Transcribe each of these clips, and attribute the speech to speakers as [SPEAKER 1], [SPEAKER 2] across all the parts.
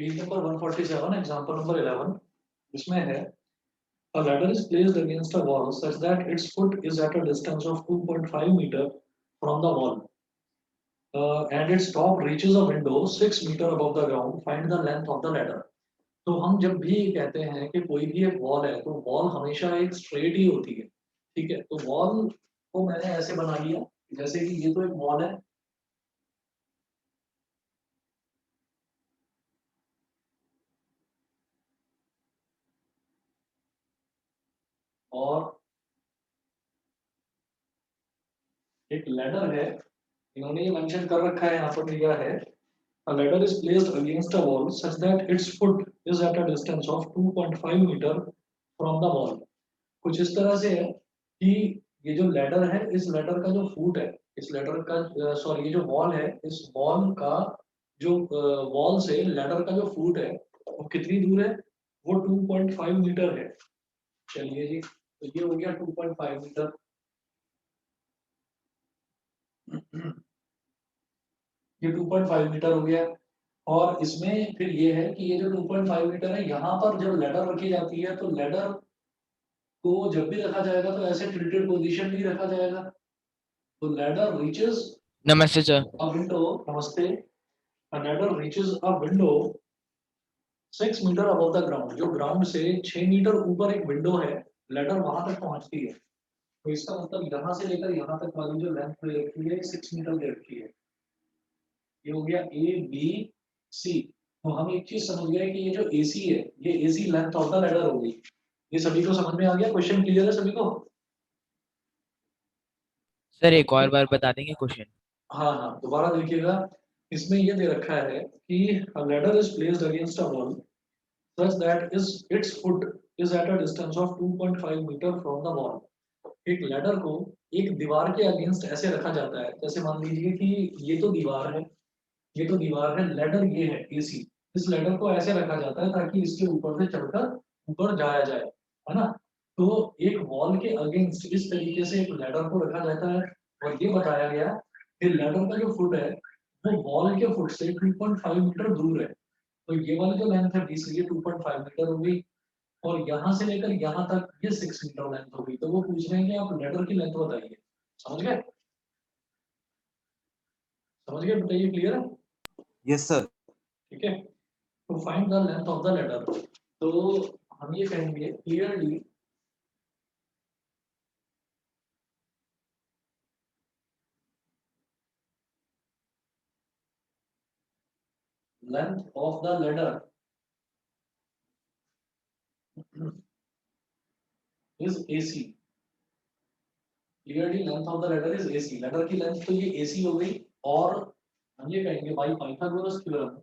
[SPEAKER 1] Page number 147 example number 11 इसमें है a ladder is placed against a wall such that its foot is at a distance of 2.5 meter from the wall and its top reaches a window 6 meter above the ground. Find the length of the ladder. तो हम जब भी कहते हैं कि कोई भी एक वॉल है तो वॉल हमेशा एक स्ट्रेट ही होती है। ठीक है, तो वॉल को मैंने ऐसे बना लिया जैसे कि ये तो एक वॉल है और एक लैडर है। इन्होंने ये मेंशन कर रखा है, यहाँ पर दिया है a ladder is placed against a wall such that its foot is at a distance of 2.5 meter from the wall. कुछ इस तरह से है कि ये जो लैडर है इस लैडर का जो फुट है इस लैडर का सॉरी ये जो वॉल है इस वॉल का जो वॉल से लैडर का जो फुट है वो कितनी दूर है, वो 2.5 मीटर है। चलिए जी, तो ये हो गया 2.5 मीटर। ये 2.5 मीटर हो गया और इसमें फिर ये है कि ये जो 2.5 मीटर है यहाँ पर जब लैडर रखी जाती है तो लैडर को जब भी रखा जाएगा तो ऐसे टिल्टेड पोजीशन में ही रखा जाएगा। तो लैडर रीचेस
[SPEAKER 2] नमस्ते सर।
[SPEAKER 1] अ विंडो, नमस्ते, a ladder reaches a window 6 metre above the ground. जो ग्राउंड से 6 मीटर ऊपर एक विंडो है, लैडर वहां तक पहुंचती है। तो इसका मतलब यहाँ से लेकर यहाँ तक वाली जो लेंथ दे रखी है 6 मीटर दे रखी है। ये हो गया ए बी सी। तो हम एक चीज समझ गए कि ये जो एसी है ये AC length of the ladder होगी। ये सभी को समझ में आ गया? क्वेश्चन क्लियर है सभी को?
[SPEAKER 2] सर एक और बार बता देंगे क्वेश्चन?
[SPEAKER 1] हाँ हाँ, दोबारा देखिएगा। इसमें ये दे रखा है कि a ladder is placed against a wall such that is its foot is at a distance of 2.5 meter from the wall. एक लैडर को एक दीवार के अगेंस्ट ऐसे रखा जाता है, जैसे मान लीजिए कि ये तो दीवार है, ये तो दीवार है, लैडर ये है एसी। इस लैडर को ऐसे रखा जाता है ताकि इसके ऊपर से चढ़कर ऊपर जाया जाए, है ना। तो एक वॉल के अगेंस्ट इस तरीके से एक लैडर को रखा जाता है और ये बताया गया कि लैडर का जो फुट है वो वॉल के फुट से 2.5 मीटर दूर है। तो ये वाली जो लेंथ है बीस, ये 2.5 मीटर होगी और यहाँ से लेकर यहाँ तक ये 6 मीटर लेंथ होगी। तो वो पूछ रहे हैं कि आप लैडर की लेंथ बताइए। समझ गए? समझ गए? बताइए, क्लियर है?
[SPEAKER 3] Yes sir.
[SPEAKER 1] ठीक है, to find the length of the ladder, तो हम ये कहेंगे clearly length of the ladder is AC. Clearly length of the ladder is AC. ladder की length तो ये AC हो गई और हम ये कहेंगे by Pythagoras theorem,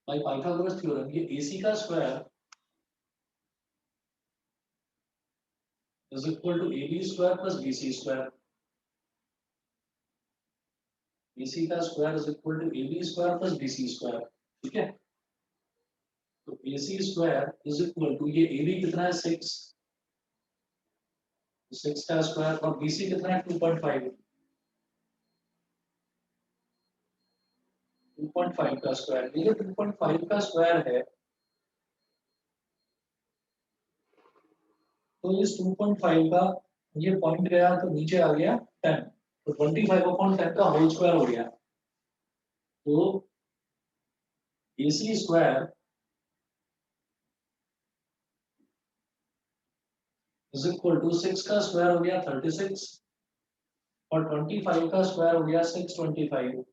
[SPEAKER 1] by Pythagoras theorem ये AC का square is equal to AB square plus BC square. AC का square is equal to AB square plus BC square. ठीक है, तो AC square is equal to ये AB कितना है 6, 6 का स्क्वायर और BC कितना है 2.5, 2.5 का स्क्वायर। ये जो 2.5 का स्क्वायर है तो इस 2.5 का ये पॉइंट गया तो नीचे आ गया 10, तो 25/10 का होल स्क्वायर हो गया। तो AC square is equal to 6 का स्क्वायर हो गया 36 और 25 का स्क्वायर हो गया 625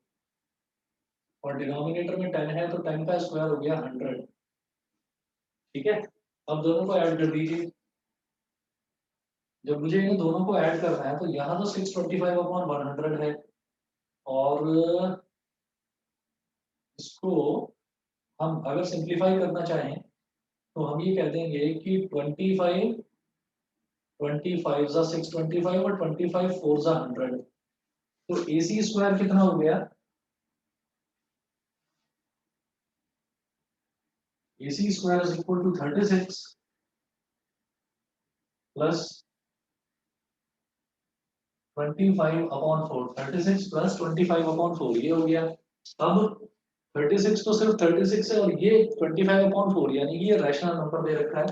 [SPEAKER 1] और डिनोमिनेटर में 10 है तो 10 का स्क्वायर हो गया 100। ठीक है, अब दोनों को ऐड कर दीजिए। जब मुझे इन दोनों को ऐड करना है तो यहाँ तो 625/100 है और इसको हम अगर सिंप्लीफाई करना चाहें तो हम ये कह देंगे कि 25 25 जा 625 और 25 4 जा 100। तो AC स्क्वायर कितना हो गया? AC square is equal to 36 plus 25/4, 36 + 25/4 ये हो गया। अब 36 तो सिर्फ 36 है और ये 25/4 यानी कि ये रैशनल नंबर दे रखा है,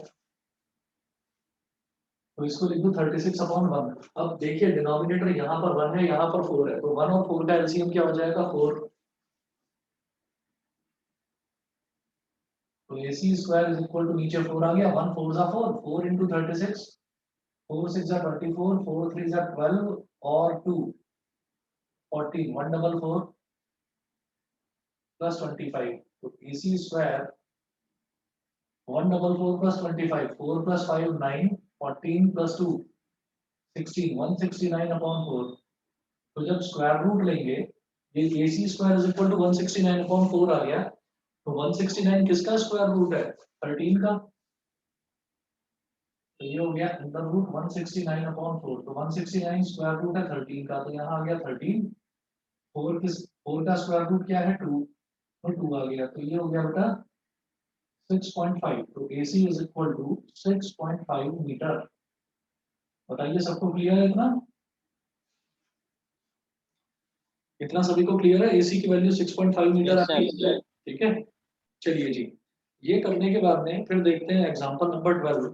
[SPEAKER 1] तो इसको लिख दो 36/1। अब देखिए डिनोमिनेटर यहाँ पर 1 है, यहाँ पर 4 है, तो 1 और 4 का एलसीएम क्या हो जाएगा 4। तो AC square is equal to नीचे 4 आ गया, 1 4 जा 4, 4 into 36, 4 6 जा 24, 4 3 जा 12 और 2 14, 144 plus 25। तो AC square 144 plus 25, 4 plus 5 9, 14 plus 2 16, 169/4। तो जब स्क्वायर रूट लेंगे, ये AC square is equal to 169/4 आ गया। तो 169 किसका स्क्वायर रूट है 13 का, तो ये हो गया अंडर रूट 169/4। तो 169 स्क्वायर रूट है 13 का, तो यहाँ आ गया 13। 4 का स्क्वायर रूट क्या है 2, तो 2 आ गया, तो ये हो गया बेटा 6.5। तो AC is equal to 6.5 metre. बताइए सबको क्लियर है इतना? इतना सभी को क्लियर है? AC की वैल्यू 6.5 मीटर
[SPEAKER 2] Yes, sir.
[SPEAKER 1] आती है, ठीक है। चलिए जी, ये करने के बाद में फिर देखते हैं एग्जांपल नंबर 12।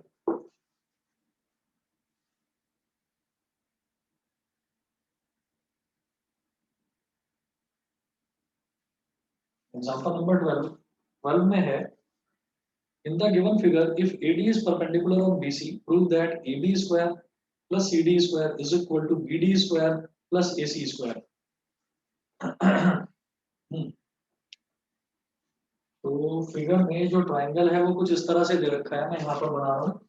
[SPEAKER 1] एग्जांपल नंबर 12 में है, in the given figure if AD is perpendicular on BC, prove that AB square plus CD square is equal to BD square plus AC square। तो फिगर में जो ट्राइंगल है वो कुछ इस तरह से दे रखा है, मैं यहाँ पर बना रहा हूँ।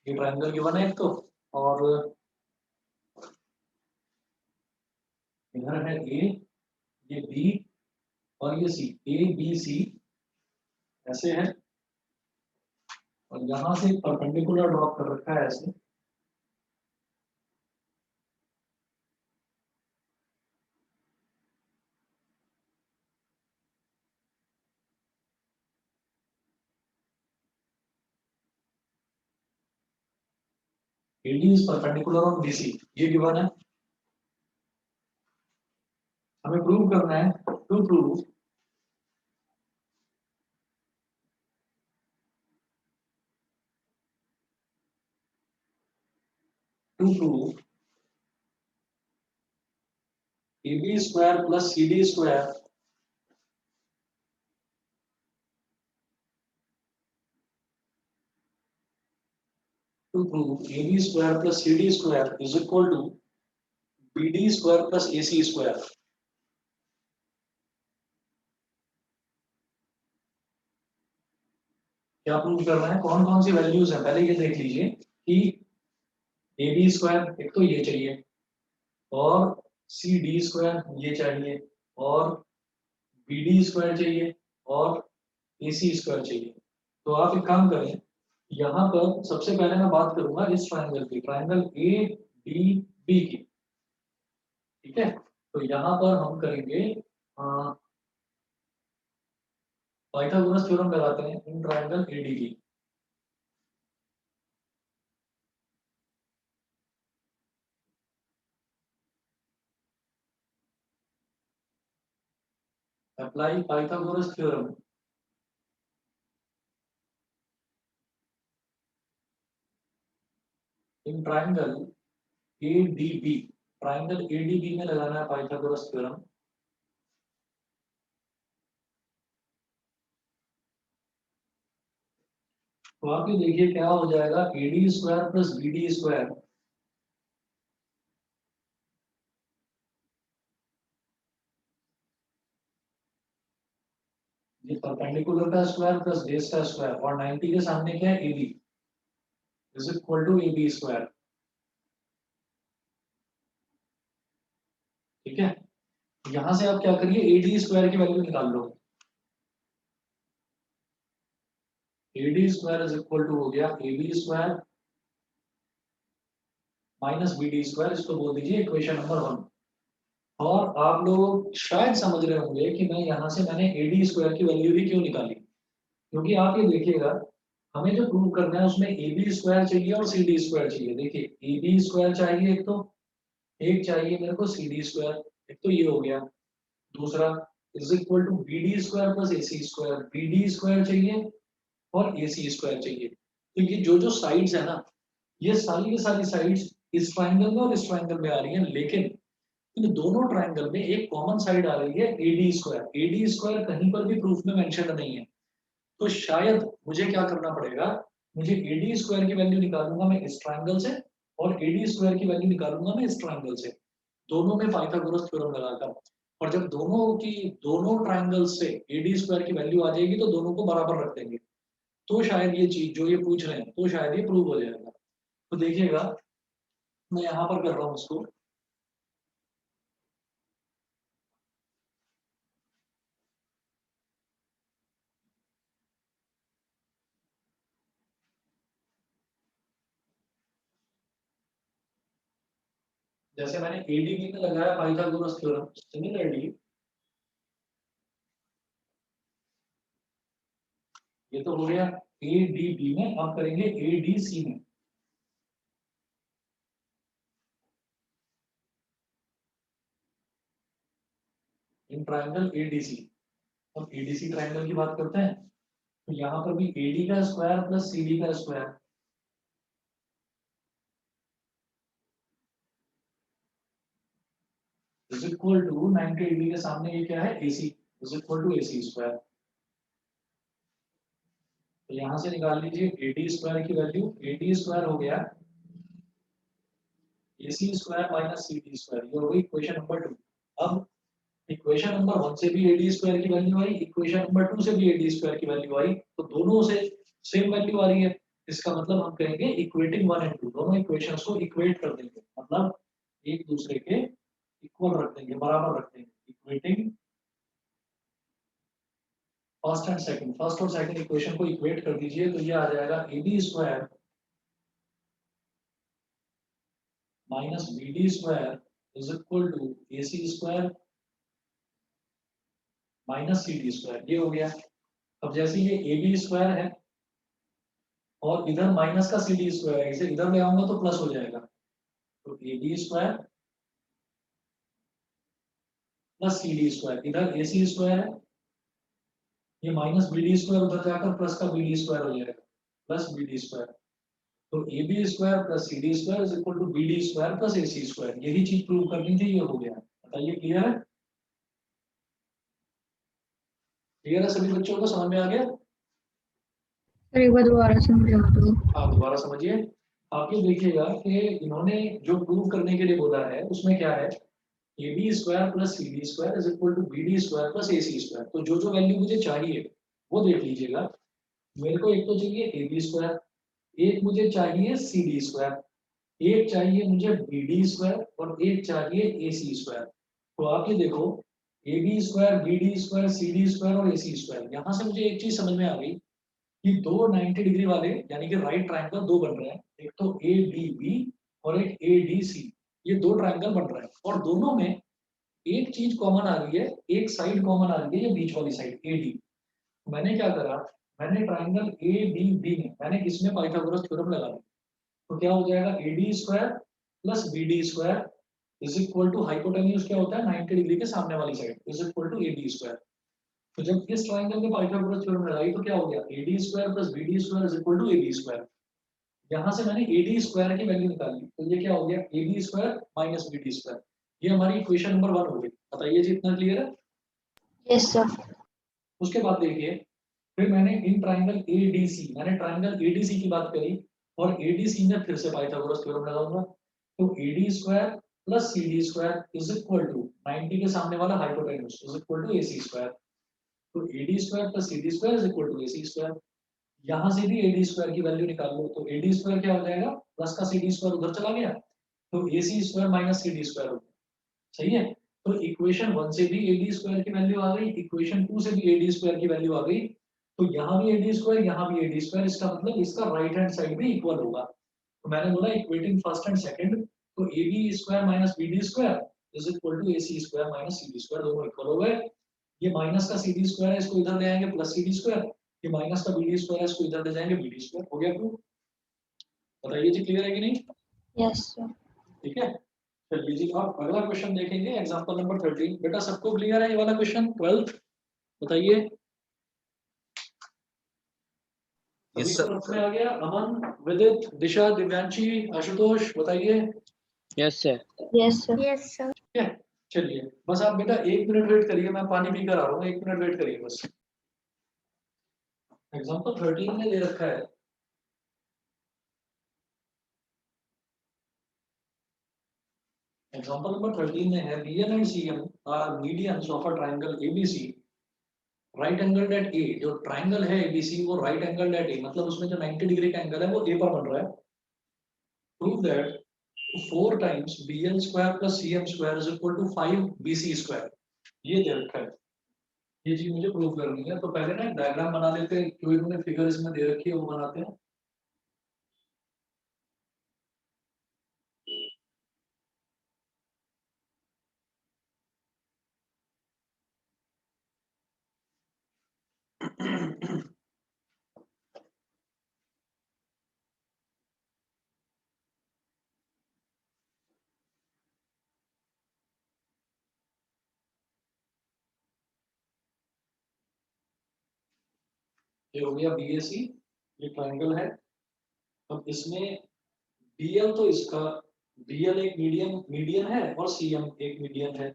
[SPEAKER 1] ये ट्राइंगल गिवन है एक तो, और इधर है A, ये B और ये C, ABC ऐसे है, और यहाँ से परपेंडिकुलर ड्रॉप कर रखा है ऐसे। AD is perpendicular on BC, ये गिवन है। हमें प्रूव करना है, to prove AB square plus CD square to prove AB square plus CD square is equal to BD square plus AC square। क्या प्रूव करना है, कौन कौन सी वैल्यूज है पहले ये देख लीजिए कि AB स्क्वायर एक तो ये चाहिए, और CD स्क्वायर ये चाहिए, और BD स्क्वायर चाहिए, और AC स्क्वायर चाहिए। तो आप एक काम करें, यहाँ पर सबसे पहले मैं बात करूंगा इस ट्राइंगल की, ट्राइंगल ADB की, ठीक है। तो यहाँ पर हम करेंगे पाइथागोरस थ्योरम लगाते हैं in triangle ADB। Apply Pythagoras theorem in triangle ADB। Triangle ADB में लगाना है पाइथागोरस थ्योरम। तो आप ये देखिए क्या हो जाएगा, AD square plus BD square ये परपेंडिकुलर का स्क्वायर प्लस बेस का स्क्वायर, और 90 के सामने क्या है AB is equal to AB square, ठीक है। यहां से आप क्या करिए, AD स्क्वायर की वैल्यू निकाल लो। AD square is equal to हो गया AB square minus BD square, इसको बोल दीजिए इक्वेशन नंबर 1। और आप लोग शायद समझ रहे होंगे कि मैं यहाँ से मैंने AD स्क्वायर की वैल्यू भी क्यों निकाली, क्योंकि आप ये देखिएगा, हमें जो प्रूव करना है उसमें ए बी स्क्वायर चाहिए और सी डी स्क्वायर चाहिए। देखिए ए बी स्क्वायर चाहिए एक तो, एक चाहिए मेरे को सी डी स्क्वायर, एक तो ये हो गया। दूसरा is equal to B D square plus A C square, B D square चाहिए और ए सी स्क्वायर चाहिए। तो ये जो साइड्स है ना, ये सारी की सारी साइड्स इस ट्राइंगल में और इस ट्राइंगल में आ रही है, लेकिन इन दोनों ट्राइंगल में एक कॉमन साइड आ रही है ए डी स्क्वायर। ए डी स्क्वायर कहीं पर भी प्रूफ में मेंशन नहीं है, तो शायद मुझे क्या करना पड़ेगा, मुझे ए डी स्क्वायर की वैल्यू निकालूंगा मैं इस ट्राइंगल से, और ए डी स्क्वायर की वैल्यू निकालूंगा मैं इस ट्राइंगल से, दोनों में पाइथागोरस थ्योरम लगाकर। और जब दोनों ट्राइंगल से ए डी स्क्वायर की वैल्यू आ जाएगी तो दोनों को बराबर रख देंगे, तो शायद ये चीज जो ये पूछ रहे हैं तो शायद ये प्रूव हो जाएगा। तो देखिएगा मैं यहाँ पर कर रहा हूँ इसको। जैसे मैंने एडीबी में लगाया पाइथागोरस थ्योरम, सिमिलरली ये तो हो गया एडीबी में, अब करेंगे एडीसी में। इन ट्राइंगल एडीसी, अब एडीसी ट्राइंगल की बात करते हैं, तो यहाँ पर भी एडी का स्क्वायर प्लस सीडी का square is equal to 90 degree के सामने ये क्या है, AC, is equal to AC square. तो यहाँ से निकाल लीजिए एडी स्क्वायर की वैल्यू, एडी स्क्वायर हो गया AC square minus CD square, ये हो गई इक्वेशन नंबर 2। अब इक्वेशन नंबर 1 से भी एडी स्क्वायर की वैल्यू आई, इक्वेशन नंबर 2 से भी एडी स्क्वायर की वैल्यू आई, तो दोनों से सेम वैल्यू आ रही है। इसका मतलब हम कहेंगे इक्वेटिंग 1 एंड 2, दोनों इक्वेशंस को इक्वेट कर देंगे, मतलब एक दूसरे के इक्वल रख देंगे, बराबर रख देंगे। Equating first and second, first और सेकंड इक्वेशन को इक्वेट कर दीजिए, तो ये आ जाएगा A B square minus B D square is equal to A C square minus C D square, ये हो गया। अब जैसे ये ए बी स्क्वायर है और इधर माइनस का सी डी स्क्वायर है, इसे इधर ले आऊंगा तो प्लस हो जाएगा, तो A B square plus C D square, इधर ए सी स्क्वायर है, ये माइनस बी डी स्क्वायर उधर जाकर प्लस का बी डी स्क्वायर हो जाएगा, प्लस बी डी स्क्वायर। तो A B square plus C D square is equal to B D square plus A C square, यही चीज प्रूव करनी थी, ये हो गया। बताइए क्लियर है? क्लियर है सभी बच्चों को, समझ में आ गया?
[SPEAKER 3] सर एक बार दोबारा समझा दो।
[SPEAKER 1] हाँ दोबारा समझिए। आप ये देखिएगा कि इन्होंने जो प्रूव करने के लिए बोला है उसमें क्या है, A B square plus C D square is equal to B D square plus A C square. तो जो वैल्यू मुझे चाहिए वो देख लीजिएगा। मेरे को एक तो चाहिए ए बी स्क्वायर, एक मुझे चाहिए सी डी स्क्वायर, एक चाहिए मुझे बी डी स्क्वायर और एक चाहिए ए सी स्क्वायर। तो आप ये देखो A B square, B D square, C D square और ए सी स्क्वायर, यहाँ से मुझे एक चीज समझ में आ गई कि दो 90 डिग्री वाले यानी कि राइट ट्रायंगल दो बन रहे हैं, एक तो ए डी बी और एक ए डी सी, ये दो ट्रायंगल बन रहे हैं और दोनों में एक चीज कॉमन आ रही है, एक साइड कॉमन आ रही है, ये बीच वाली साइड ए डी। मैंने क्या करा, मैंने ट्रायंगल ए डी बी में मैंने इसमें पाइथागोरस थ्योरम लगा दिया, तो क्या हो जाएगा A D square plus B D square is equal to hypotenuse क्या होता है 90 डिग्री के सामने वाली side is equal to A D square. तो जब इस ट्रायंगल में पाइथागोरस थ्योरम लगाई तो क्या हो गया, A D square plus B D square is equal to A B square. यहाँ से मैंने ए डी स्क्वायर की वैल्यू निकाली, तो ये क्या हो गया A B square minus B D square, ये हमारी इक्वेशन नंबर 1 हो गई। बताइए जी इतना क्लियर है?
[SPEAKER 3] Yes sir.
[SPEAKER 1] उसके बाद देखिए फिर मैंने इन ट्रायंगल एडीसी, मैंने ट्रायंगल एडीसी की बात करी और एडीसी में फिर से पाइथागोरस थ्योरम लगाऊंगा, तो A D square plus C D square is equal to 90 के सामने वाला hypotenuse is equal to AC square, तो A D square plus C D square is equal to AC square. यहाँ से भी एडी स्क्वायर की वैल्यू निकाल लो, तो एडी स्क्वायर क्या हो जाएगा, प्लस का सी डी स्क्वायर उधर चला गया, तो AC square minus C D square हो गया। सही है? तो इक्वेशन 1 से भी एडी स्क्वायर की वैल्यू आ गई, इक्वेशन 2 से भी एडी स्क्वायर की वैल्यू आ गई, तो यहाँ भी एडी स्क्वायर, यहाँ भी एडी स्क्वायर, इसका मतलब इसका राइट हैंड साइड भी इक्वल होगा। तो मैंने बोला इक्वेटिंग फर्स्ट एंड सेकंड, तो A B square minus B D square is equal to A C square minus C D square, दोनों इक्वल हो गए। ये माइनस का सी डी स्क्वायर है, इसको इधर ले आएंगे प्लस सी डी स्क्वायर, कि माइनस का बी डी स्क्वायर है, इसको इधर ले जाएंगे बी डी स्क्वायर हो गया प्रूफ। बताइए जी क्लियर है कि नहीं?
[SPEAKER 3] Yes, sir.
[SPEAKER 1] ठीक है, चलिए जी आप अगला क्वेश्चन देखेंगे एग्जांपल नंबर 13। बेटा सबको क्लियर है ये वाला क्वेश्चन 12th? बताइए। सभी
[SPEAKER 4] Yes,
[SPEAKER 1] को
[SPEAKER 4] sir.
[SPEAKER 1] समझ में आ गया? अमन, विदित, दिशा, दिव्यांशी, आशुतोष बताइए।
[SPEAKER 2] Yes sir.
[SPEAKER 3] Yes, sir.
[SPEAKER 5] Yes, sir.
[SPEAKER 1] ठीक है, चलिए बस आप बेटा 1 मिनट वेट करिए, मैं पानी पी कर आ रहा हूँ, 1 मिनट वेट करिए बस। एग्जांपल 13 में दे रखा है एग्जांपल नंबर 13 में है BN and CM are medians of a triangle ABC right angle at A. जो ट्रायंगल है ABC वो राइट एंगल एट ए, मतलब उसमें जो 90 डिग्री का एंगल है वो ए पर बन रहा है। Prove that 4 times BL square plus CM square is equal to 5 BC square. ये दे रखा है, ये चीज मुझे प्रूव करनी है। तो पहले ना एक डायग्राम बना लेते हैं, जो इन्होंने फिगर इसमें दे रखी है वो बनाते हैं। ये हो गया BAC, ये ट्रायंगल है। अब इसमें BL तो इसका BL एक मीडियन है और CM एक मीडियन है।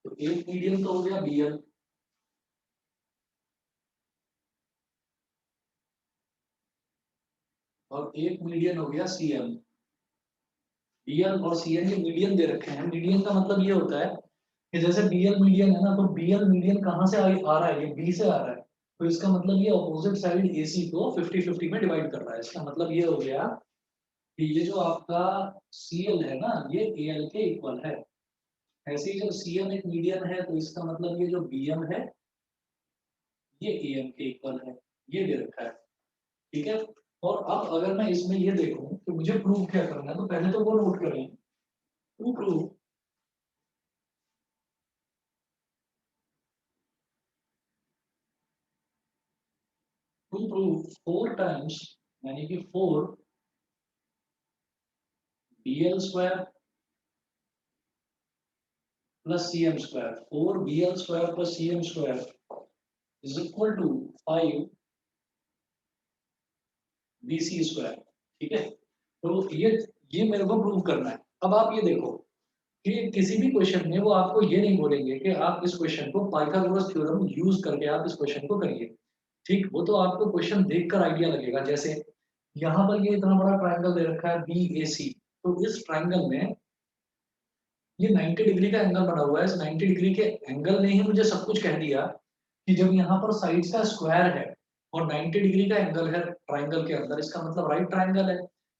[SPEAKER 1] तो एक मीडियन तो हो गया BL और एक मीडियन हो गया CM। BL और CM ये मीडियन दे रखे हैं। मीडियन का मतलब ये होता है कि जैसे BL मीडियन है ना, तो BL मीडियन कहाँ से आ रहा है? ये B से आ रहा है। तो इसका मतलब ये अपोजिट साइड AC को 50-50 में डिवाइड कर रहा है। इसका मतलब ये हो गया कि ये जो आपका CL है ना, ये AL के इक्वल है। ऐसे ही जब CM एक मीडियन है तो इसका मतलब ये जो BM है ये AM के इक्वल है। ये दे रखा है, ठीक है। और अब अगर मैं इसमें ये देखूं तो मुझे प्रूव क्या करना है, तो पहले तो वो नोट करें to prove to prove 4 times यानी कि 4 BL square plus CM square, 4 BL square plus CM square is equal to 5 BC square. ठीक है, तो ये मेरे को प्रूव करना है। अब आप ये देखो कि किसी भी क्वेश्चन में वो आपको ये नहीं बोलेंगे कि आप इस क्वेश्चन को पाइथागोरस थ्योरम यूज करके आप इस क्वेश्चन को करिए। ठीक, वो तो आपको क्वेश्चन देखकर आइडिया लगेगा। जैसे यहाँ पर ये इतना बड़ा ट्रायंगल दे रखा है BAC, तो इस ट्रायंगल में ये 90 डिग्री का एंगल बना हुआ है। इस 90 डिग्री के एंगल ने ही मुझे सब कुछ कह दिया कि जब यहाँ पर साइड्स का स्क्वायर है और 90 डिग्री का एंगल है ट्रायंगल के अंदर, इसका मतलब राइट ट्रायंगल है।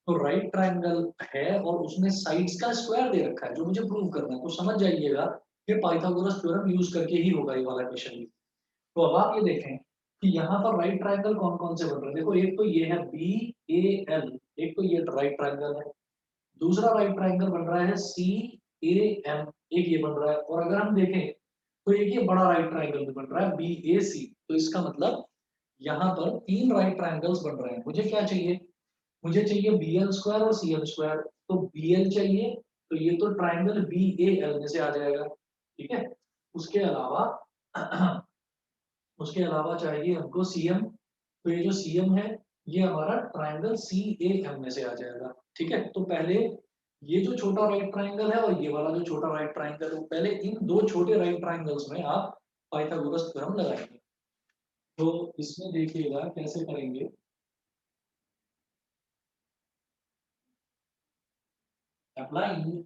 [SPEAKER 1] तो राइट ट्रायंगल है और उसमें साइड्स का स्क्वायर दे रखा है, जो मुझे प्रूव करना है। तो समझ जाइएगा कि पाइथागोरस थ्योरम यूज करके ही होगा ये वाला क्वेश्चन। तो अब आप ये देखें कि यहाँ पर राइट ट्रायंगल कौन कौन से बन रहे हैं। देखो एक तो ये है BAL, एक तो ये राइट ट्रायंगल है। दूसरा राइट ट्रायंगल बन रहा है CAM, एक ये बन रहा है। और अगर हम देखें तो एक ये बड़ा राइट ट्रायंगल भी बन रहा है BAC। तो इसका मतलब यहाँ पर 3 राइट ट्रायंगल्स बन रहे हैं। मुझे क्या चाहिए? मुझे चाहिए BL स्क्वायर और CM स्क्वायर। तो BL चाहिए, तो ये तो ट्रायंगल BAL में से आ जाएगा। ठीक है, उसके अलावा उसके अलावा चाहिए हमको CM। तो ये जो CM है ये हमारा ट्रायंगल CAM में से आ जाएगा। ठीक है, तो पहले ये जो छोटा राइट ट्रायंगल है और ये वाला जो छोटा राइट ट्रायंगल है, पहले इन दो छोटे राइट ट्रायंगल्स में आप पाइथागोरस थ्योरम लगाएंगे। तो इसमें देखिएगा कैसे करेंगे। Applying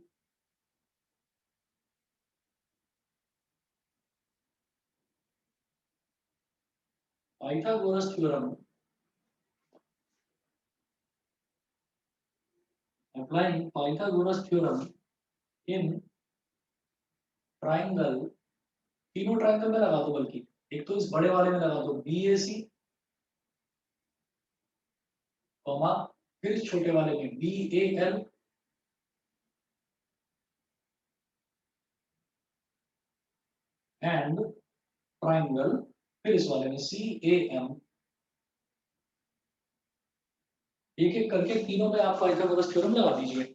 [SPEAKER 1] Pythagoras theorem, applying Pythagoras theorem in triangle, तीनों ट्रायंगल में लगा दो, बल्कि एक तो इस बड़े वाले में लगा दो BAC, कॉमा फिर इस छोटे वाले में BAL, एंड ट्राइंगल, फिर इस वाले में CAM। एक एक करके तीनों में आप पाइथागोरस थ्योरम लगा दीजिए।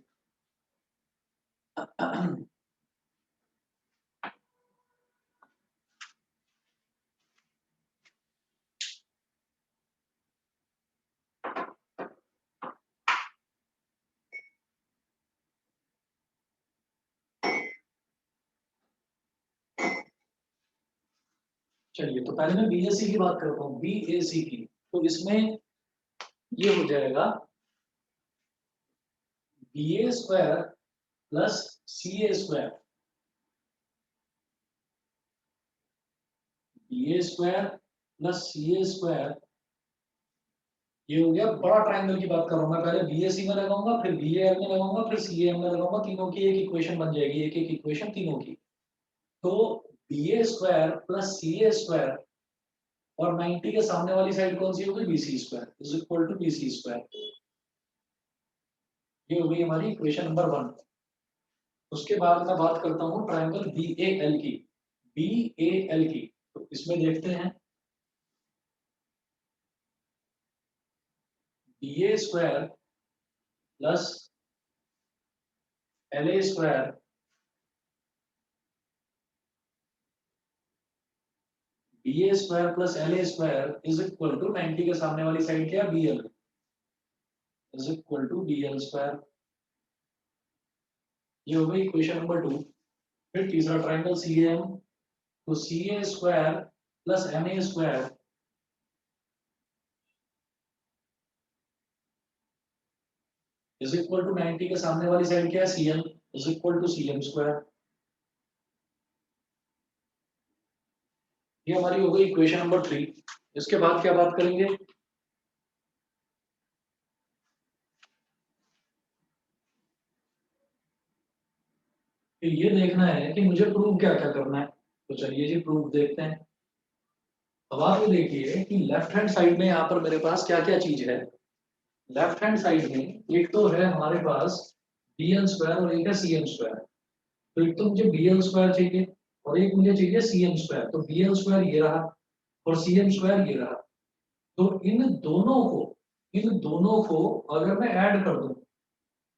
[SPEAKER 1] चलिए, तो पहले मैं BAC की बात करता हूँ, BAC की। तो इसमें ये हो जाएगा BA square plus CA square, BA square plus CA square. ये हो गया बड़ा ट्रायंगल की बात कर रहा हूँ मैं। पहले BAC में लगाऊंगा, फिर BAM में लगाऊंगा, फिर CAM में लगाऊंगा। तीनों की एक इक्वेशन बन जाएगी, एक एक इक्वेशन तीनों की। तो BA square plus CA square और 90 के सामने वाली साइड कौन सी होगी, BC square is equal to BC square. ये हो गई हमारी इक्वेशन नंबर 1। उसके बाद मैं बात करता हूँ ट्रायंगल BAL की। BAL की, तो इसमें देखते हैं BA square plus LA square BA square plus LA square is equal to 90 के सामने वाली साइड क्या, BL is equal to BL square. ये हो गई इक्वेशन नंबर 2। फिर तीसरा ट्रायंगल CAM, तो CA square plus MA square is equal to 90 के सामने वाली साइड क्या है, CM is equal to CM square. ये हमारी हो गई इक्वेशन नंबर 3। इसके बाद क्या बात करेंगे, कि ये देखना है कि मुझे प्रूव क्या क्या करना है। तो चलिए जी प्रूफ देखते हैं। अब आप ये देखिए कि लेफ्ट हैंड साइड में यहाँ पर मेरे पास क्या क्या चीज है। लेफ्ट हैंड साइड में एक तो है हमारे पास BL स्क्वायर और एक है CM स्क्वायर। तो एक तो मुझे BL स्क्वायर चाहिए और एक मुझे चाहिए CM स्क्वायर। तो BL स्क्वायर ये रहा और CM स्क्वायर ये रहा। तो इन दोनों को अगर मैं ऐड कर दूं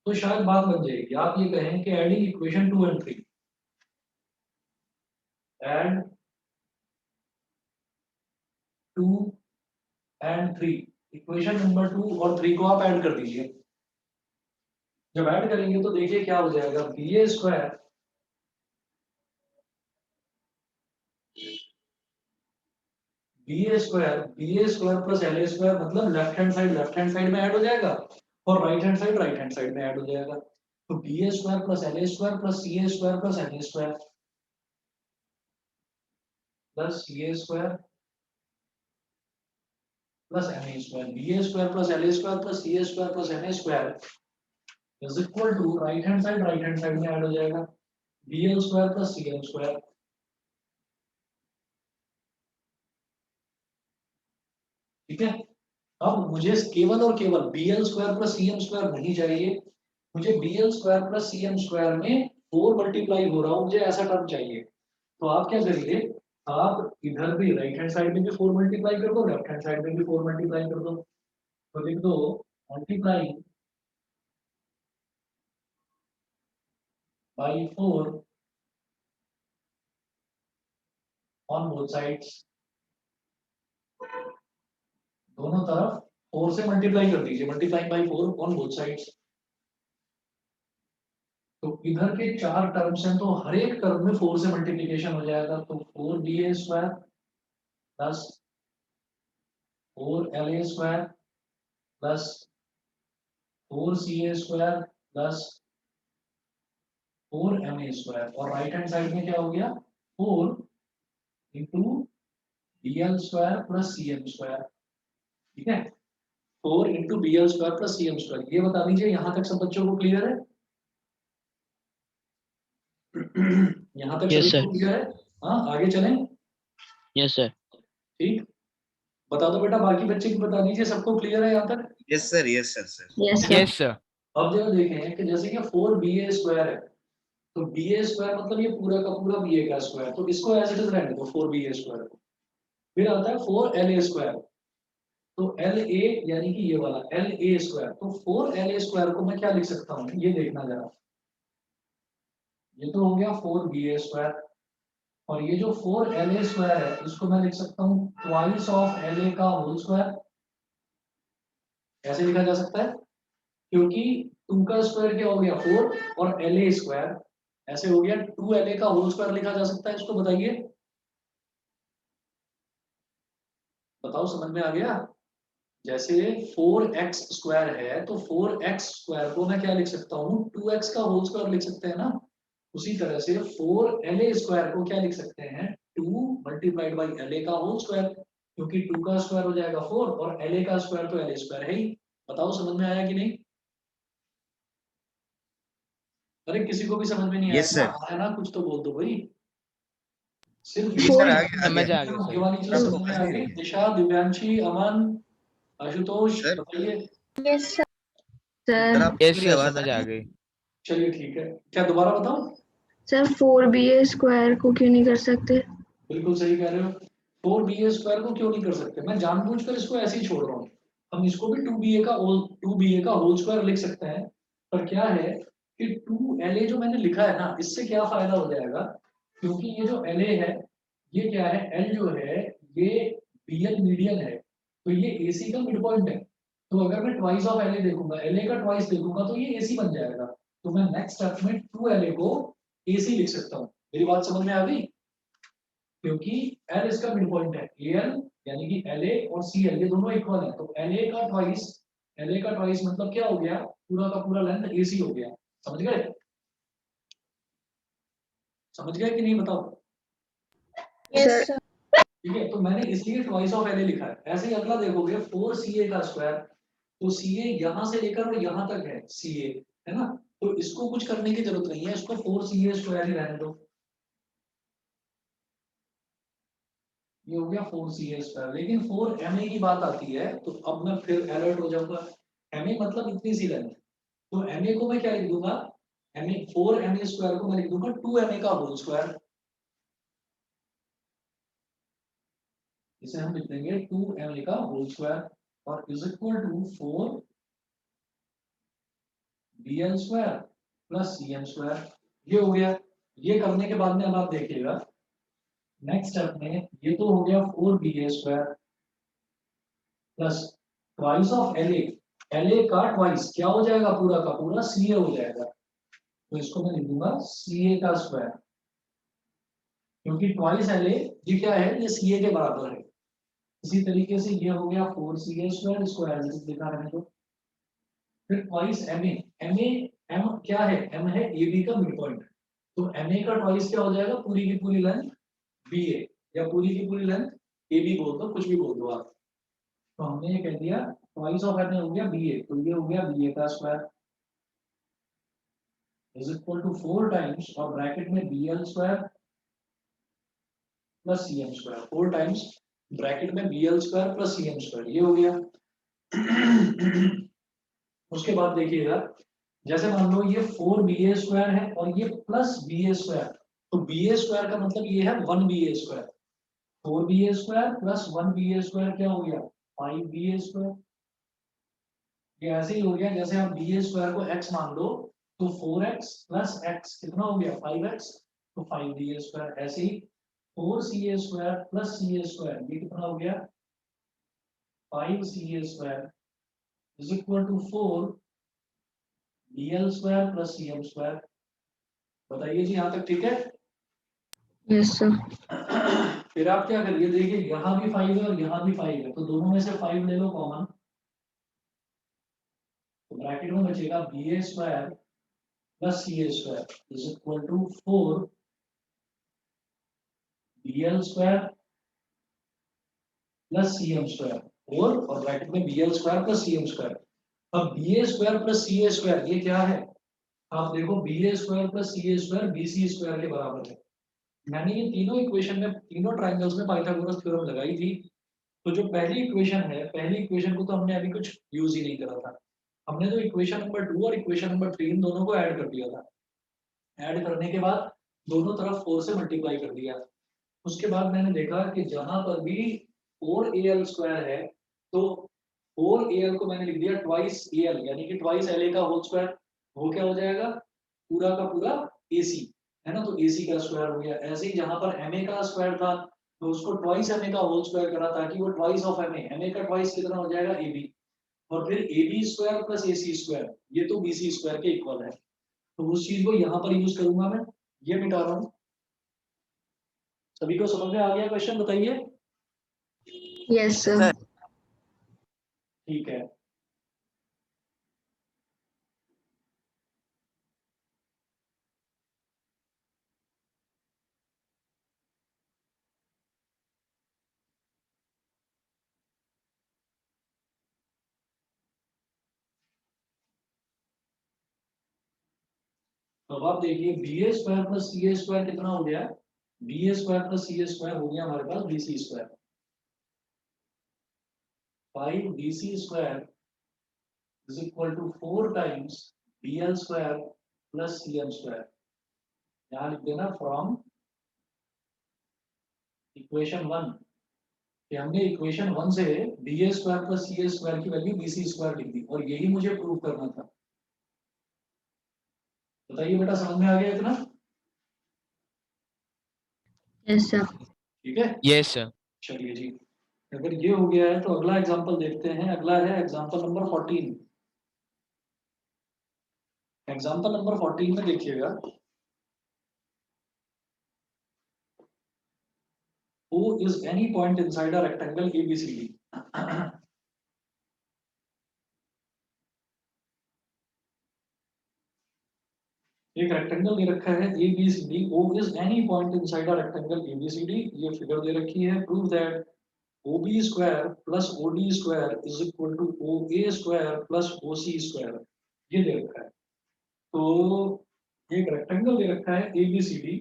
[SPEAKER 1] तो शायद बात बन जाएगी। आप ये कहें कि adding equation 2 and 3, add 2 and 3, equation number 2 और 3 को आप ऐड कर दीजिए। जब ऐड करेंगे तो देखिए क्या हो जाएगा, BA square plus LA square, मतलब लेफ्ट हैंड साइड में ऐड हो जाएगा और राइट हैंड साइड में ऐड हो जाएगा। तो BA square plus LA square plus CA square plus MA square plus CA square plus MA square, BA square plus LA square plus CA square plus MA square is equal to right hand side में add हो जाएगा BL square plus CM square. ठीक है। अब मुझे केवल और केवल BL square plus CM square नहीं चाहिए, मुझे BL square plus CM square में 4 मल्टीप्लाई हो रहा हूँ, मुझे ऐसा टर्म चाहिए। तो आप क्या करिए, आप इधर भी राइट हैंड साइड में भी 4 मल्टीप्लाई कर दो, लेफ्ट हैंड साइड में भी 4 मल्टीप्लाई कर दो। तो लिख दो multiply by 4 on both sides. दोनों तरफ 4 से मल्टीप्लाई कर दीजिए, multiply by 4 on both sides. तो इधर के 4 टर्म्स हैं, तो हर एक टर्म में 4 से मल्टीप्लिकेशन हो जाएगा। तो 4BA square plus 4LA square plus 4CA square plus 4MA square, और राइट हैंड साइड में क्या हो गया, 4 into BL square plus CM square. ठीक है, 4 into BL square plus CM square. ये बता दीजिए यहाँ तक सब बच्चों को क्लियर है? यहाँ तक
[SPEAKER 2] Yes,
[SPEAKER 1] सभी
[SPEAKER 2] sir.
[SPEAKER 1] को क्लियर है? हाँ, आगे चलें।
[SPEAKER 2] Yes, sir.
[SPEAKER 1] ठीक, बता दो बेटा, बाकी बच्चे भी बता दीजिए, सबको क्लियर है यहाँ तक?
[SPEAKER 4] Yes, sir. Yes, sir.
[SPEAKER 3] Yes, sir.
[SPEAKER 2] Yes, sir.
[SPEAKER 1] अब जरा देखें कि जैसे कि 4BA स्क्वायर है, तो बी ए स्क्वायर मतलब ये पूरा का पूरा बी ए का स्क्वायर, तो इसको एज इट इज रहने दो 4ba स्क्वायर को। फिर आता है 4la स्क्वायर, तो एल ए यानी कि ये वाला एल ए स्क्वायर, तो 4la स्क्वायर को मैं क्या लिख सकता हूँ ये देखना जरा। ये तो हो गया 4ba स्क्वायर, और ये जो 4la स्क्वायर है इसको मैं लिख सकता हूँ ट्वाइस ऑफ la का होल स्क्वायर, ऐसे लिखा जा सकता है, क्योंकि 2 का स्क्वायर क्या हो गया 4 और la स्क्वायर ऐसे हो गया 2la का होल स्क्वायर लिखा जा सकता है, इसको बताइए, बताओ समझ में आ गया। जैसे 4x स्क्वायर है तो 4x स्क्वायर को मैं क्या लिख सकता हूँ 2x का होल स्क्वायर लिख सकते हैं ना। उसी तरह से 4la स्क्वायर को क्या लिख सकते हैं 2 मल्टीप्लाइड बाई la का होल स्क्वायर, क्योंकि 2 का स्क्वायर हो जाएगा 4 और la का स्क्वायर तो la स्क्वायर है ही। बताओ समझ में आया कि नहीं। अरे किसी को भी समझ में नहीं आया
[SPEAKER 4] यस सर।
[SPEAKER 1] आया ना, कुछ तो बोल दो भाई। सिर्फ
[SPEAKER 4] जी
[SPEAKER 1] ये
[SPEAKER 4] सर,
[SPEAKER 3] Four-
[SPEAKER 4] आ गया
[SPEAKER 2] समझ आ गया
[SPEAKER 1] ये
[SPEAKER 2] सर।
[SPEAKER 1] वाली चीज
[SPEAKER 4] थोड़ा
[SPEAKER 1] समझ में
[SPEAKER 4] फोकस
[SPEAKER 1] आ
[SPEAKER 4] नहीं
[SPEAKER 1] गई।
[SPEAKER 4] रही।
[SPEAKER 1] दिशा, दिव्यांशी, अमन, आशुतोष
[SPEAKER 4] सर
[SPEAKER 1] बताइए।
[SPEAKER 3] Yes, sir.
[SPEAKER 4] सर आप
[SPEAKER 2] यस
[SPEAKER 4] मेरी
[SPEAKER 2] सर,
[SPEAKER 4] आवाज
[SPEAKER 2] समझ
[SPEAKER 4] आ
[SPEAKER 2] आ
[SPEAKER 4] रही है?
[SPEAKER 2] गई।
[SPEAKER 1] चलिए ठीक है, क्या दोबारा बताओ।
[SPEAKER 3] सर 4ba स्क्वायर को क्यों नहीं कर सकते?
[SPEAKER 1] बिल्कुल सही कह रहे हो, 4ba स्क्वायर को क्यों नहीं कर सकते, मैं जानबूझकर इसको ऐसे ही छोड़ रहा हूँ। हम इसको भी 2ba का होल स्क्वायर लिख सकते हैं, पर क्या है कि 2la जो मैंने लिखा है ना, इससे क्या फायदा हो जाएगा, क्योंकि ये जो la है ये क्या है, l जो है ये bl मीडियन है, तो ये ac का मिड पॉइंट है। तो अगर मैं ट्वाइस ऑफ la देखूंगा, la का ट्वाइस देखूंगा तो ये ac बन जाएगा, तो मैं नेक्स्ट स्टेप में 2la को ac लिख सकता हूँ। मेरी बात समझ में आ गई, क्योंकि L इसका मिड पॉइंट है, AL यानी कि LA और CL ये दोनों इक्वल है, तो LA का ट्वाइस मतलब क्या हो गया, पूरा का पूरा लेंथ AC हो गया। समझ गए, समझ गए कि नहीं बताओ।
[SPEAKER 3] Yes, sir.
[SPEAKER 1] ठीक है, तो मैंने इसलिए ट्वाइस ऑफ LA लिखा है। ऐसे ही अगला देखोगे 4CA का स्क्वायर, तो CA यहां से लेकर और यहां तक है CA, है ना, तो इसको कुछ करने की जरूरत नहीं है, इसको 4CA स्क्वायर ही रहने दो। ये हो गया 4CA स्क्वायर, लेकिन 4MA की बात आती है तो अब मैं फिर अलर्ट हो जाऊंगा। MA मतलब इतनी सी लेंथ, तो MA को मैं क्या लिख दूंगा, MA 4MA स्क्वायर को मैं लिख दूंगा 2MA का होल स्क्वायर, इसे हम लिख देंगे 2MA का होल स्क्वायर, और is equal to 4BL square plus CM square. ये हो गया। ये करने के बाद में अब आप देखिएगा नेक्स्ट स्टेप में, ये तो हो गया 4BA square plus twice of LA का ट्वाइस क्या हो जाएगा, पूरा का पूरा CA हो जाएगा, तो इसको मैं लिख दूंगा CA का स्क्वायर, क्योंकि ट्वाइस LA ये क्या है, ये CA के बराबर है। इसी तरीके से ये हो गया 4CA स्क्वायर, इसको एज इट इज लिखा रहने दो। फिर ट्वाइस MA M क्या है, M है AB का मिड पॉइंट, तो MA का ट्वाइस क्या हो जाएगा, पूरी की पूरी लेंथ BA, या पूरी की पूरी लेंथ AB बोल दो, कुछ भी बोल दो आप। तो हमने ये कह दिया ट्वाइस ऑफ MA हो गया BA, तो ये हो गया BA का square is equal to 4 times और ब्रैकेट में BL square plus CM square, 4 times bracket में BL square plus CM square, ये हो गया। उसके बाद देखिएगा, जैसे मान लो ये 4BA स्क्वायर है और ये प्लस BA स्क्वायर, तो BA स्क्वायर का मतलब ये है 1BA square, 4BA square plus 1BA square क्या हो गया 5BA स्क्वायर। ये ऐसे ही हो गया, जैसे आप BA स्क्वायर को x मान लो तो 4x प्लस x कितना हो गया 5x, तो 5BA स्क्वायर। ऐसे ही 4CA square plus CA square ये कितना हो गया 5CA square is equal to 4BL square plus CM square. बताइए जी, यहाँ तक ठीक है।
[SPEAKER 3] Yes, sir.
[SPEAKER 1] फिर आप क्या करिए, देखिए यहाँ भी 5 है और यहाँ भी 5 है, तो दोनों में से 5 ले लो कॉमन, तो ब्रैकेट में बचेगा BA square plus CA square is equal to 4BL square plus CM square, और ब्रैकेट में BL square plus CM square. अब BA square plus CA square ये क्या है, आप देखो BA square plus CA square BC square के बराबर है। मैंने ये तीनों इक्वेशन में, तीनों ट्रायंगल्स में पाइथागोरस थ्योरम लगाई थी, तो जो पहली इक्वेशन है, पहली इक्वेशन को तो हमने अभी कुछ यूज ही नहीं करा था, हमने तो इक्वेशन नंबर 2 और इक्वेशन नंबर 3 इन दोनों को ऐड कर दिया था। ऐड करने के बाद दोनों तरफ 4 से मल्टीप्लाई कर दिया। उसके बाद मैंने देखा कि जहां पर भी 4al स्क्वायर है तो 4al को मैंने लिख दिया ट्वाइस al, यानी कि ट्वाइस la का होल स्क्वायर। वो क्या हो जाएगा, पूरा का पूरा ac, है ना, तो ac का स्क्वायर हो गया। ऐसे ही जहां पर ma का स्क्वायर था तो उसको ट्वाइस ma का होल स्क्वायर करा ताकि वो ट्वाइस ऑफ ma का ट्वाइस कितना हो जाएगा ab, और फिर ab square plus ac square, ये तो bc स्क्वायर के इक्वल है। तो उस चीज को यहाँ पर यूज करूंगा मैं, ये मिटा रहा हूँ। सभी को समझ में आ गया क्वेश्चन, बताइए।
[SPEAKER 3] Yes sir.
[SPEAKER 1] ठीक है, तो अब आप देखिए B A square plus C A square कितना हो गया, B A square plus C A square हो गया हमारे पास B C square. 5bc square is equal to 4 times B L square plus C M square. यहाँ लिख देना फ्रॉम इक्वेशन 1, कि हमने इक्वेशन 1 से B A square plus C A square की वैल्यू बी सी स्क्वायर लिख दी, और यही मुझे प्रूव करना था। बताइए बेटा, समझ में आ गया इतना?
[SPEAKER 3] Yes sir.
[SPEAKER 1] ठीक है,
[SPEAKER 2] Yes, sir.
[SPEAKER 1] चलिए जी, अगर ये हो गया है तो अगला एग्जांपल देखते हैं। अगला है एग्जांपल नंबर 14। एग्जांपल नंबर 14 में देखिएगा, O is any point inside a rectangle ABCD. एक रेक्टेंगल दे रखा है ABCD, O is any point inside a rectangle ABCD, ये फिगर दे रखी है। Prove that OB square plus OD square is equal to OA square plus OC square, ये दे रखा है। तो एक रेक्टेंगल दे रखा है ABCD,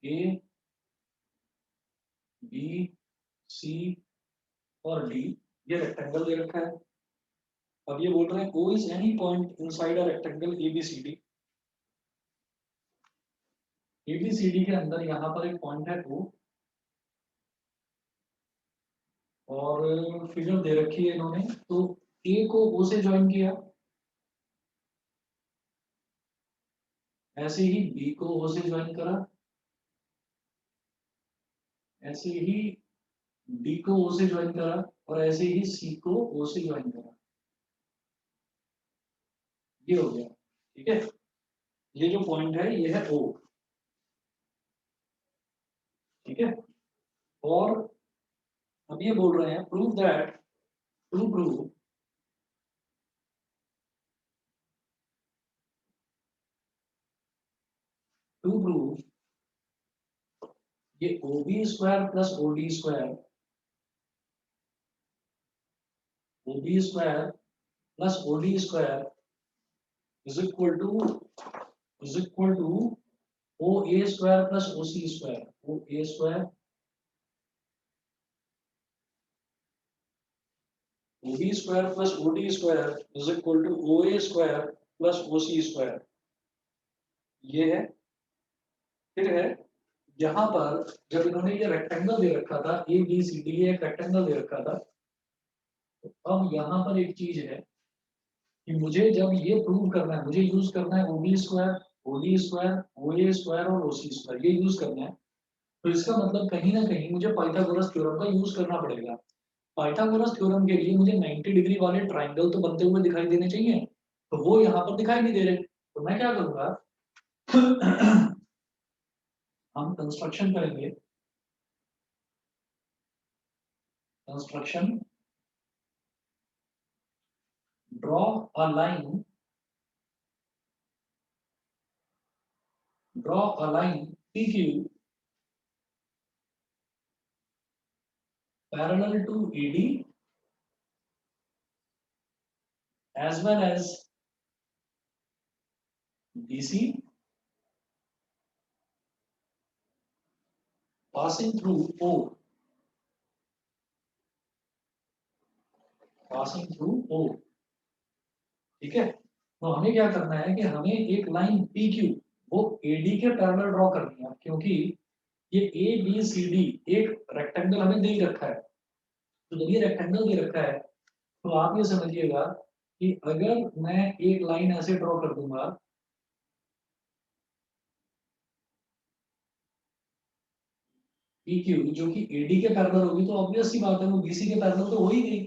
[SPEAKER 1] A B C और D, ये रेक्टेंगल दे रखा है। अब ये बोल रहे हैं O is any point inside a rectangle ABCD। ABCD के अंदर यहाँ पर एक पॉइंट है O, और फिगर दे रखी है इन्होंने। तो A को O से ज्वाइन किया, ऐसे ही B को O से ज्वाइन करा, ऐसे ही D को O से ज्वाइन करा, और ऐसे ही C को O से ज्वाइन करा। ये हो गया, ठीक है। ये जो पॉइंट है ये है O, ठीक है। और अब ये बोल रहे हैं prove that, to prove to prove ये OB square plus OD square, OB square plus OD square is equal to OA square plus OC square, OA square OB square plus OD square is equal to OA square plus OC square, ये है। फिर है यहाँ पर जब इन्होंने ये rectangle दे रखा था ABCD, ये एक रेक्टेंगल दे रखा था, तो अब यहाँ पर एक चीज है कि मुझे जब ये प्रूव करना है, मुझे यूज करना है OB square, OD square, OA square और OC स्क्वायर, ये यूज करना है। तो इसका मतलब कहीं ना कहीं मुझे पाइथागोरस थ्योरम का यूज करना पड़ेगा। पाइथागोरस थ्योरम के लिए मुझे 90 डिग्री वाले ट्राइंगल तो बनते हुए दिखाई देने चाहिए, तो वो यहाँ पर दिखाई नहीं दे रहे। तो मैं क्या करूंगा, हम कंस्ट्रक्शन करेंगे। Construction, draw a line, draw a line PQ parallel to AD as well as BC passing through O, passing through O, ठीक है। तो हमें क्या करना है कि हमें एक लाइन PQ वो AD के पैरेलल ड्रॉ करनी है, क्योंकि ये ABCD एक रेक्टेंगल हमें दे ही रखा है। तो जब ये रेक्टेंगल दे रखा है तो आप ये समझिएगा कि अगर मैं एक लाइन ऐसे ड्रॉ कर दूंगा, PQ जो कि AD के पैरेलल होगी, तो ऑब्वियस सी बात है वो BC के पैरेलल तो हो ही गई,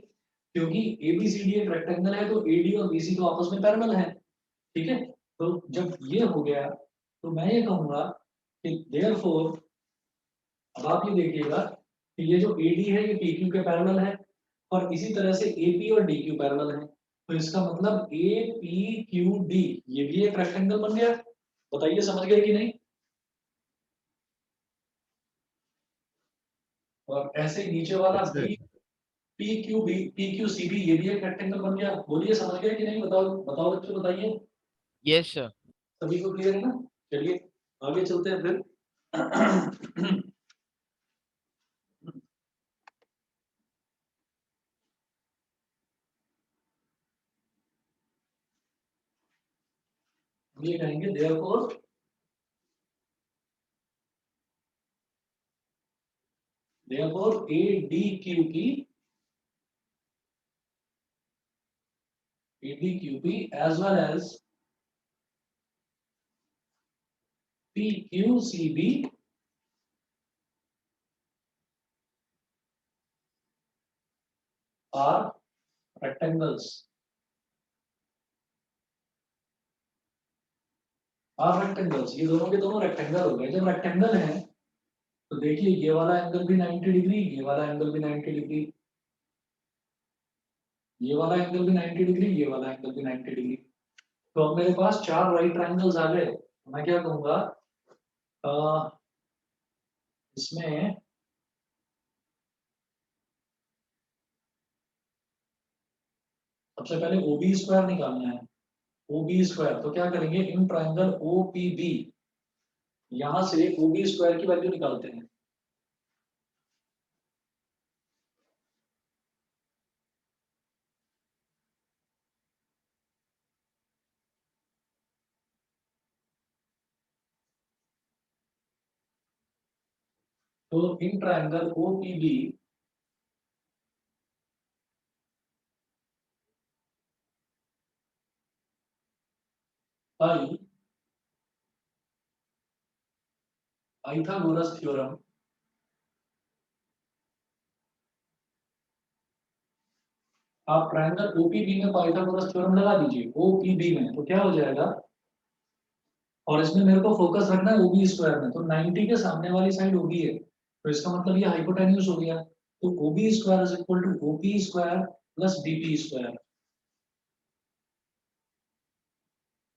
[SPEAKER 1] क्योंकि ABCD एक रेक्टेंगल है तो AD और BC तो आपस में पैरेलल है, ठीक है। तो जब ये हो गया तो मैं ये कहूंगा कि देयरफॉर, अब आप ये देखिएगा कि ये जो AD है ये PQ के पैरेलल है, और इसी तरह से AP और DQ पैरेलल है, तो इसका मतलब APQD ये भी एक रेक्टेंगल बन गया। बताइए समझ गए कि नहीं। और ऐसे ही नीचे वाला B PQCB ये भी एक रेक्टेंगल बन गया। बोलिए समझ गए कि नहीं, बताओ बताओ बच्चों बताइए।
[SPEAKER 2] Yes, sir.
[SPEAKER 1] सभी को क्लियर है ना। चलिए आगे चलते हैं फिर। हम ये कहेंगे therefore ADQP as well as PQCB are rectangles. ये दोनों के दोनों रेक्टेंगल हो गए। जब रेक्टेंगल है तो देखिए ये वाला एंगल भी 90 डिग्री, ये वाला एंगल भी 90 डिग्री, ये वाला एंगल भी 90 डिग्री, ये वाला एंगल भी 90 डिग्री। तो अब मेरे पास 4 राइट ट्रायंगल्स आ गए। मैं क्या कहूंगा, इसमें सबसे पहले OB स्क्वायर निकालना है। OB स्क्वायर तो क्या करेंगे, इन ट्रायंगल OPB यहां से OB स्क्वायर की वैल्यू निकालते हैं। तो in triangle OPB by Pythagoras theorem आप ट्रायंगल OPB में पाइथागोरस थ्योरम लगा दीजिए OPB में, तो क्या हो जाएगा, और इसमें मेरे को फोकस रखना है OB स्क्वायर में, तो 90 के सामने वाली साइड OB है, तो इसका मतलब ये हाइपोटेन्यूज हो गया। तो OB square is equal to OP square plus BP square,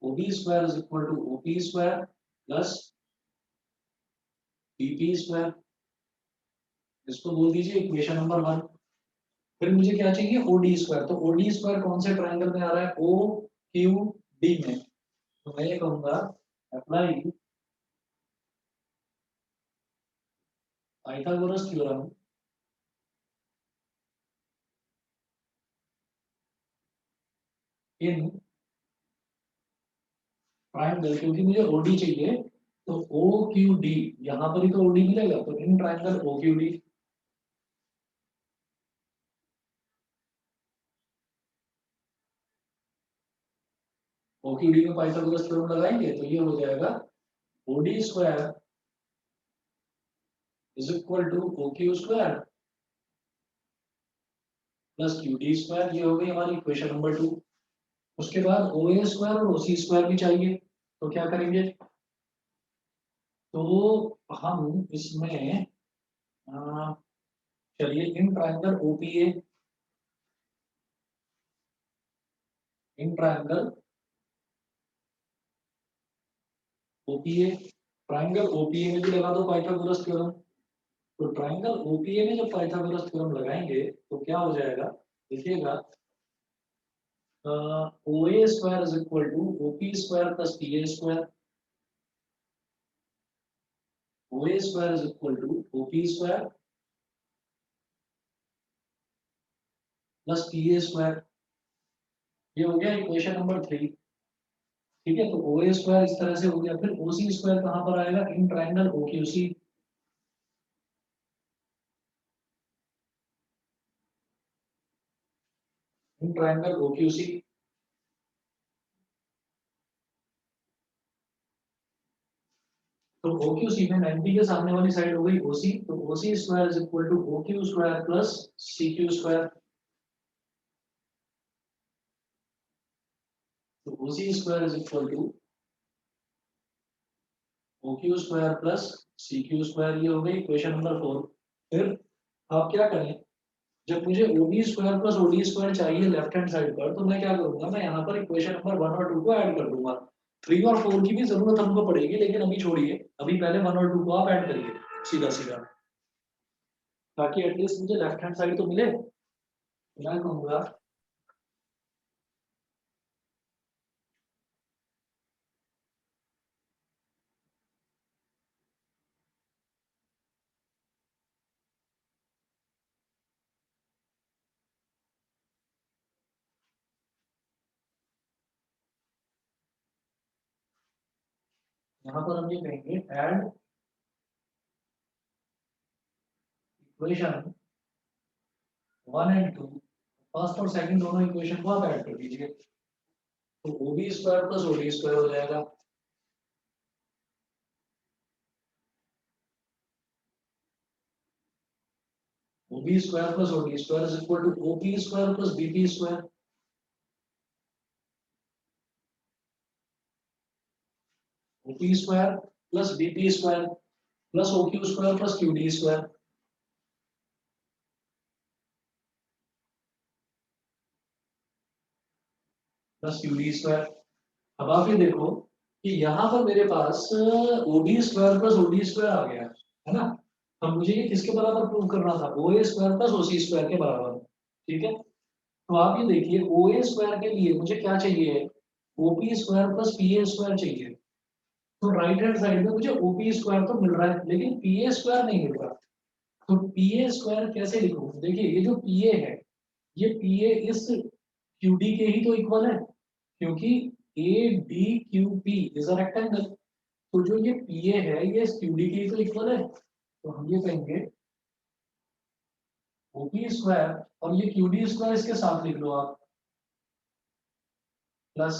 [SPEAKER 1] OB square is equal to OP square plus BP square, इसको बोल दीजिए इक्वेशन नंबर 1। फिर मुझे क्या चाहिए, OD स्क्वायर। तो OD स्क्वायर कौन से ट्रायंगल में आ रहा है, OQD में। तो मैं ये कहूंगा apply Pythagoras theorem in triangle, क्योंकि मुझे OD चाहिए तो OQD, यहाँ पर ही तो OD मिलेगा, तो इन ट्रायंगल OQD। OQD में पाइथागोरस थ्योरम लगाएंगे तो ये हो जाएगा OD square is equal to OQ square plus QD square, ये हो गई हमारी इक्वेशन नंबर 2। उसके बाद OA स्क्वायर और OC स्क्वायर भी चाहिए, तो क्या करेंगे, तो हम इसमें चलिए in triangle OPA, in triangle OPA, triangle OPA में भी लगा दो पाइथागोरस थ्योरम। तो ट्रायंगल OPA में जब पाइथागोरस थ्योरम लगाएंगे तो क्या हो जाएगा, देखिएगा OA square is equal to OP square plus PA square. OA square is equal to OP square plus PA square. ये हो गया इक्वेशन नंबर 3. ठीक है, तो OA स्क्वायर इस तरह से हो गया. फिर OC स्क्वायर कहाँ पर आएगा? In triangle OQC. In triangle OQC. तो OQC में 90 के सामने वाली साइड हो गई OC. तो OC square is equal to OQ square plus CQ square. तो OC square is equal to OQ square plus CQ square. ये हो गई इक्वेशन नंबर 4. फिर आप क्या करें, जब मुझे OB square plus OD square चाहिए लेफ्ट हैंड साइड पर, तो मैं क्या करूंगा, मैं यहाँ पर इक्वेशन नंबर 1 और 2 को ऐड कर दूंगा. 3 और 4 की भी जरूरत हमको पड़ेगी, लेकिन अभी छोड़िए, अभी पहले 1 और 2 को आप ऐड करिए सीधा सीधा, ताकि एटलीस्ट मुझे लेफ्ट हैंड साइड तो मिले. मैं कहूँगा यहाँ पर हम ये कहेंगे ऐड इक्वेशन 1 एंड 2. फर्स्ट और सेकंड दोनों इक्वेशन को आप ऐड कर दीजिए. तो OB square plus OD square हो जाएगा. OB square plus OD square is equal to OP square plus BP square. OP square plus BP square plus OQ square plus QD square. Plus QD square. अब आप ये देखो कि यहाँ पर मेरे पास OB square plus OD square आ गया है ना. अब मुझे ये किसके बराबर प्रूव करना था? OA square plus OC square के बराबर. ठीक है, तो आप ये देखिए OA स्क्वायर के लिए मुझे क्या चाहिए? OP square plus PA square चाहिए. तो राइट हैंड साइड में मुझे OP स्क्वायर तो मिल रहा है, लेकिन PA स्क्वायर नहीं मिल रहा. तो PA स्क्वायर कैसे लिखूं? देखिए ये जो PA है, ये PA इस QD के ही तो इक्वल है, क्योंकि ADQP इज अ रेक्टेंगल. तो जो ये PA है ये इस QD के ही तो इक्वल है. तो हम ये कहेंगे OP स्क्वायर और ये QD स्क्वायर इसके साथ लिख लो आप, प्लस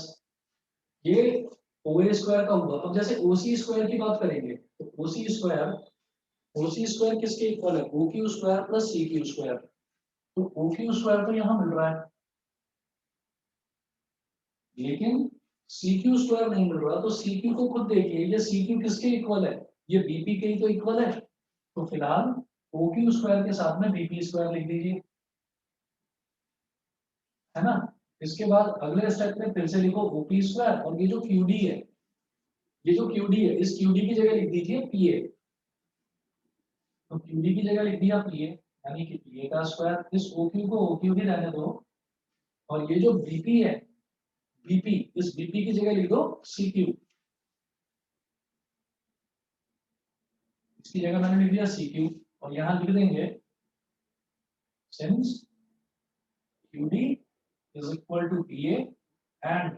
[SPEAKER 1] ये OA स्क्वायर का हुआ. तो जैसे OC स्क्वायर की बात करेंगे, तो OC स्क्वायर किसके इक्वल है? OQ square plus CQ square. तो OQ स्क्वायर तो यहाँ मिल रहा है, लेकिन CQ स्क्वायर नहीं मिल रहा. तो CQ को खुद देखिए, ये CQ किसके इक्वल है? ये BP के ही तो इक्वल है. तो फिलहाल OQ स्क्वायर के साथ में BP स्क्वायर लिख दीजिए, है ना. इसके बाद अगले स्टेप में फिर से लिखो OP स्क्वायर, और ये जो QD है, ये जो QD है, इस QD की जगह लिख दीजिए PA. तो QD की जगह लिख दिया PA, यानी कि PA का स्क्वायर. इस OQ को OQ भी रहने दो, और ये जो BP है, BP, इस BP की जगह लिख दो CQ. इसकी जगह मैंने लिख दिया CQ, और यहाँ लिख देंगे since QD is equal to PA and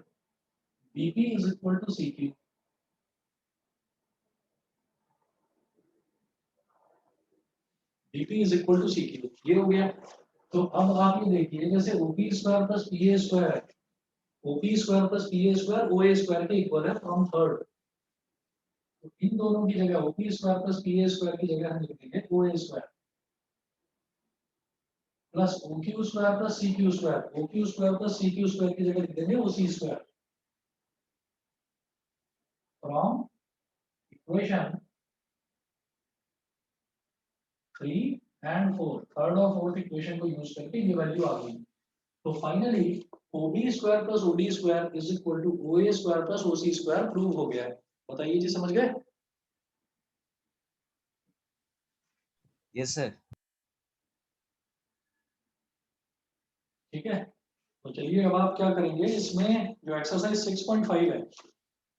[SPEAKER 1] BP is equal to CQ. BP is equal to CQ. ये हो गया. तो अब आप ये देखिए, जैसे OP square plus PA square है, OP square plus PA square OA square के इक्वल है फ्रॉम थर्ड. तो इन दोनों की जगह OP square plus PA square की जगह हम लिख देंगे OA square plus OQ square plus CQ square. OQ square plus CQ square की जगह लिख देंगे OC square from equation 3 and 4. Third और फोर्थ इक्वेशन को यूज करके ये वैल्यू आ गई. तो finally OB square plus OD square is equal to OA square plus OC square prove हो गया है. बताइए जी, समझ गए?
[SPEAKER 4] Yes sir.
[SPEAKER 1] ठीक है, तो चलिए अब आप क्या करेंगे, इसमें जो एक्सरसाइज 6.5 है,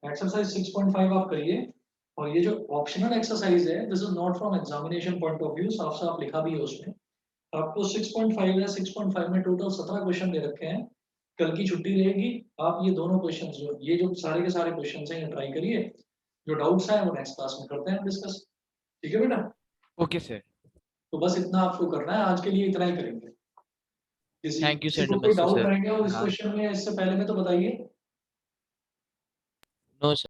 [SPEAKER 1] एक्सरसाइज 6.5 आप करिए। और ये जो ऑप्शनल एक्सरसाइज है, this is not from examination point of view, साफ साफ लिखा भी है उसमें। आपको 6.5 है, 6.5 में टोटल 17 क्वेश्चन दे रखे हैं। कल की छुट्टी रहेगी, आप ये दोनों क्वेश्चन जो ये जो सारे के सारे क्वेश्चन हैं ये ट्राई करिए। जो डाउट्स हैं वो नेक्स्ट क्लास में करते हैं डिस्कस। ठीक है बेटा?
[SPEAKER 2] Okay sir.
[SPEAKER 1] तो बस इतना आपको करना है, आज के लिए इतना ही करेंगे।
[SPEAKER 2] थैंक यू
[SPEAKER 1] किसी
[SPEAKER 2] सर,
[SPEAKER 1] को कोई
[SPEAKER 2] नमस्ते
[SPEAKER 1] डाउट
[SPEAKER 2] सर।
[SPEAKER 1] रहेंगे और इस
[SPEAKER 2] हाँ।
[SPEAKER 1] क्वेश्चन में इससे पहले में तो बताइए।
[SPEAKER 2] नो